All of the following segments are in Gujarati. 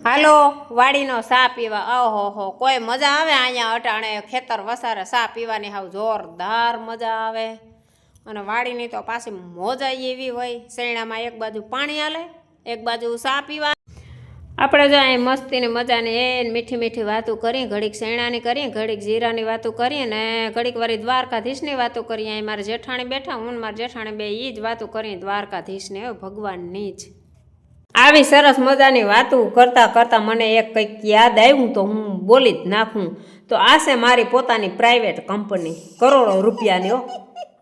હાલો વાડીનો સા પીવા ઓહો કોઈ મજા આવે અહીંયા અટાણે ખેતર વસારે સા પીવાની હાવ જોરદાર મજા આવે અને વાડીની તો પાછી મોજા એવી હોય શેણામાં એક બાજુ પાણી હાલે એક બાજુ સા પીવા આપણે જો અહીં મસ્તીની મજાની એ મીઠી મીઠી વાતો કરી ઘડીક શેણાની કરીએ ઘડીક જીરાની વાતો કરીએ ને ઘડીક વારી દ્વારકાધીશની વાતો કરીએ અહીં મારા જેઠાણી બેઠા હું મારા જેઠાણી બે એ જ વાતો કરીએ દ્વારકાધીશને ભગવાનની જ આવી સરસ મજાની વાતો કરતાં કરતાં મને એક કંઈક યાદ આવ્યું તો હું બોલી જ નાખું તો આ છે મારી પોતાની પ્રાઇવેટ કંપની કરોડો રૂપિયાની હો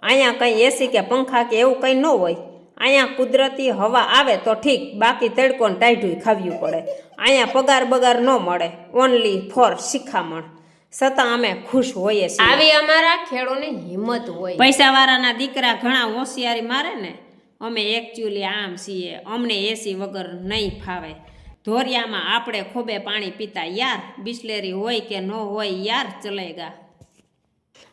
અહીંયા કંઈ એસી કે પંખા કે એવું કંઈ ન હોય અહીંયા કુદરતી હવા આવે તો ઠીક બાકી તડકોને ટાઢું ખાવ્યું પડે અહીંયા પગાર બગાર ન મળે ઓનલી ફોર શિખામણ છતાં અમે ખુશ હોઈએ છીએ આવી અમારા ખેડૂતની હિંમત હોય પૈસાવાળાના દીકરા ઘણા હોશિયારી મારે ને અમે એકચ્યુઅલી આમ છીએ અમને એસી વગર નહીં ફાવે ધોરિયામાં આપણે ખોબે પાણી પીતા યાર બિસ્લેરી હોય કે ન હોય યાર ચલેગા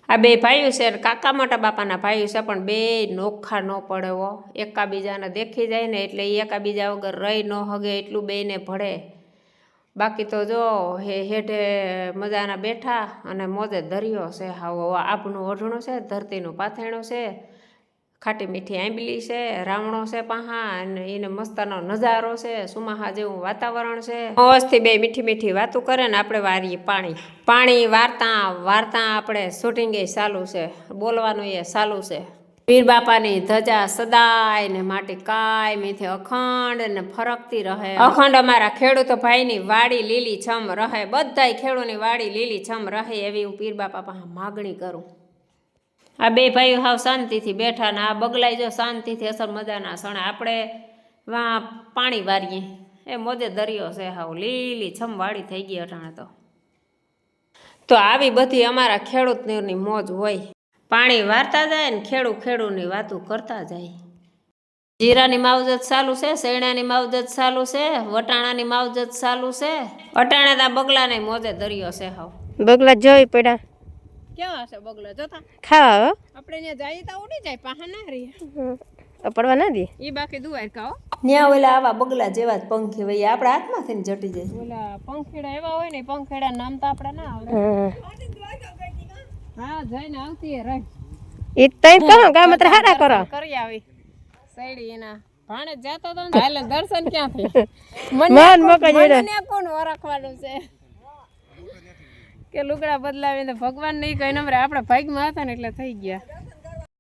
આ બે ભાઈઓ છે કાકા મોટા બાપાના ભાઈઓ છે પણ બે નોખા ન પડે હો એકાબીજાને દેખી જાય ને એટલે એકાબીજા વગર રહી ન હગે એટલું બેને ભળે બાકી તો જો હેઠે મજાના બેઠા અને મોજે દરિયો છે હાવ આપનું ઓઢણું છે ધરતીનું પાથેણું છે ખાટી મીઠી આંબલી છે રાવણો છે પાહા અને એને મસ્તનો નજારો છે સુમાહા જેવું વાતાવરણ છે મસ્તી બે મીઠી મીઠી વાતો કરે ને આપણે વારીએ પાણી વાર્તા આપણે શૂટિંગ એ ચાલુ છે બોલવાનું એ ચાલુ છે પીર બાપાની ધજા સદાય ને માટી કાયમીથી અખંડ ને ફરકતી રહે અખંડ અમારા ખેડૂતો ભાઈની વાડી લીલી છમ રહે બધાય ખેડૂતની વાડી લીલી છમ રહે એવી હું પીર બાપા પાસે માગણી કરું આ બે ભાઈઓ હાવ શાંતિથી બેઠા ને આ બગલાઈ જો શાંતિથી અસર મજાના સણે આપણે વાં પાણી વારીએ એ મોજે દરિયો છે હાવ લીલી છમવાળી થઈ ગઈ અટાણે તો આવી બધી અમારા ખેડૂતની મોજ હોય પાણી વારતા જાય ને ખેડૂની વાતો કરતા જાય જીરાની માવજત ચાલુ છે શેણાની માવજત ચાલુ છે વટાણાની માવજત ચાલુ છે અટાણે તા બગલાને મોજે દરિયો છે હાવ બગલા જોઈ પડ્યા કેવા હશે બગલા જોતા ખાવા આપણે ત્યાં જઈએ તો ઉડી જાય પાહા ના રહી પડવા ના દે એ બાકી દુવાર કાઓ ત્યાં ઓલા આવા બગલા જેવા જ પંખી હોય આપણા હાથમાંથી ને જટી જાય ઓલા પંખીડા એવા હોય ને પંખીડા નામ તો આપણે ના આવડે હા જઈને આવતી રહી ઈ તઈ કહો ગામ ત્રે હાડા કરો કરી આવી સૈડી એના ભાણે જાતો તો હાલે દર્શન ક્યાં થઈ મન મકા મને કોણ ઓળખવાનું છે કે લુગડા બદલાવીને ભગવાન નહીં કઈ નંબરે આપણે ભાગમાં હતા ને એટલે થઈ ગયા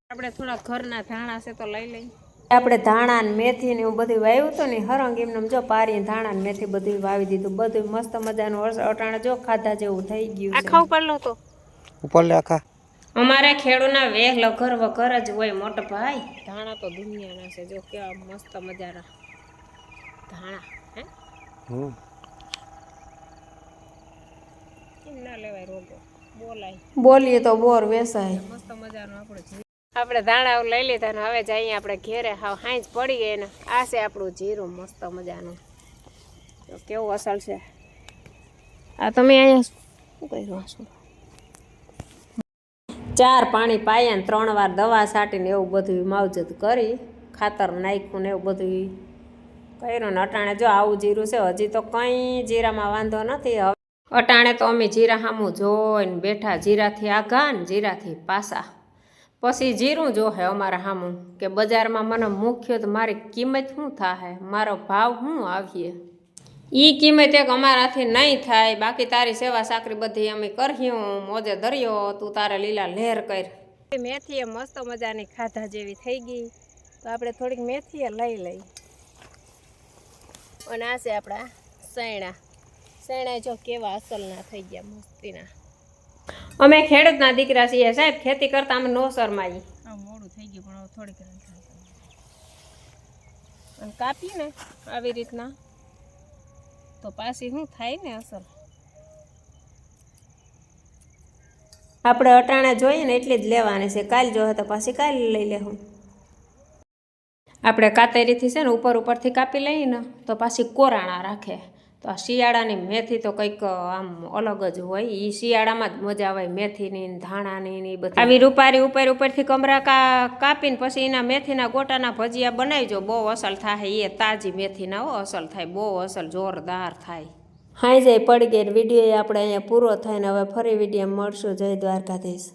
આપણે થોડા ઘરના ધાણા છે તો લઈ લઈ આપણે ધાણા ને મેથી ને એવું બધું વાવ્યું હતું ને હરંગ એમને જો પારી ધાણા ને મેથી બધું વાવી દીધું બધું મસ્ત મજાનું અટાણે જો ખાધા જેવું થઈ ગયું આખા ઉપર લો તો ઉપર લે આખા અમારે ખેડૂના વેહ લઘર વઘર જ હોય મોટા ભાઈ ધાણા તો દુનિયાના છે જો કેવા મસ્ત મજાના ધાણા હે ના લેવાય રોગો બોલાય બોલીએ તો બોર વેસાય મસ્ત મજાનું આપણે ધાણા લઈ લીધા ને હવે જઈએ આપણે ઘેરે હાવ હાંજ પડી ગઈ ને આ છે આપણું જીરું મસ્ત મજાનું તો કેવું અસલ છે આ તમે અહીંયા શું કર્યું શું ચાર પાણી પાયા ને 3 વાર દવા છાંટીને એવું બધું માવજત કરી ખાતર નાખ્યું ને એવું બધું કર્યું ને અટાણે જો આવું જીરું છે હજી તો કંઈ જીરામાં વાંધો નથી હવે અટાણે તો અમે જીરા સામું જોઈને બેઠા જીરાથી આઘા ને જીરાથી પાસા પછી જીરું જોહે અમારા સામું કે બજારમાં મને મુખ્ય તો મારી કિંમત શું થાય મારો ભાવ શું આવીએ એ કિંમત એક અમારાથી નહીં થાય બાકી તારી સેવા સાકરી બધી અમે કર્યું મોજે દરિયો તું તારે લીલા લહેર કર મેથીએ મસ્ત મજાની ખાધા જેવી થઈ ગઈ તો આપણે થોડીક મેથીએ લઈ લઈ અને આ છે આપણા શેણા જો કેવા અસલના થઈ ગયા મસ્તીના અમે ખેડૂતના દીકરા છીએ સાહેબ ખેતી કરતા અમે નો શરમાઈ મોડું થઈ ગયું પણ થોડીક અને કાપીને આવી રીતના તો પાછી શું થાય ને અસર આપણે અટાણે જોઈએ ને એટલી જ લેવાની છે કાલ જોહે તો પાછી કાલ લઈ લેવું આપણે કાતરીથી છે ને ઉપરથી કાપી લઈએ ને તો પાછી કોરાણા રાખે તો આ શિયાળાની મેથી તો કંઈક આમ અલગ જ હોય એ શિયાળામાં જ મજા આવે મેથીની ધાણાની ને એ બધી આવી રૂપારી ઉપરથી કમરા કાપીને પછી એના મેથીના ગોટાના ભજીયા બનાવીજો બહુ અસલ થાય એ તાજી મેથીના હો અસલ થાય બહુ અસલ જોરદાર થાય હાઈ જઈ પડી ગઈ વિડીયો આપણે અહીંયા પૂરો થાય ને હવે ફરી વિડીયો મળશું. જય દ્વારકાધીશ.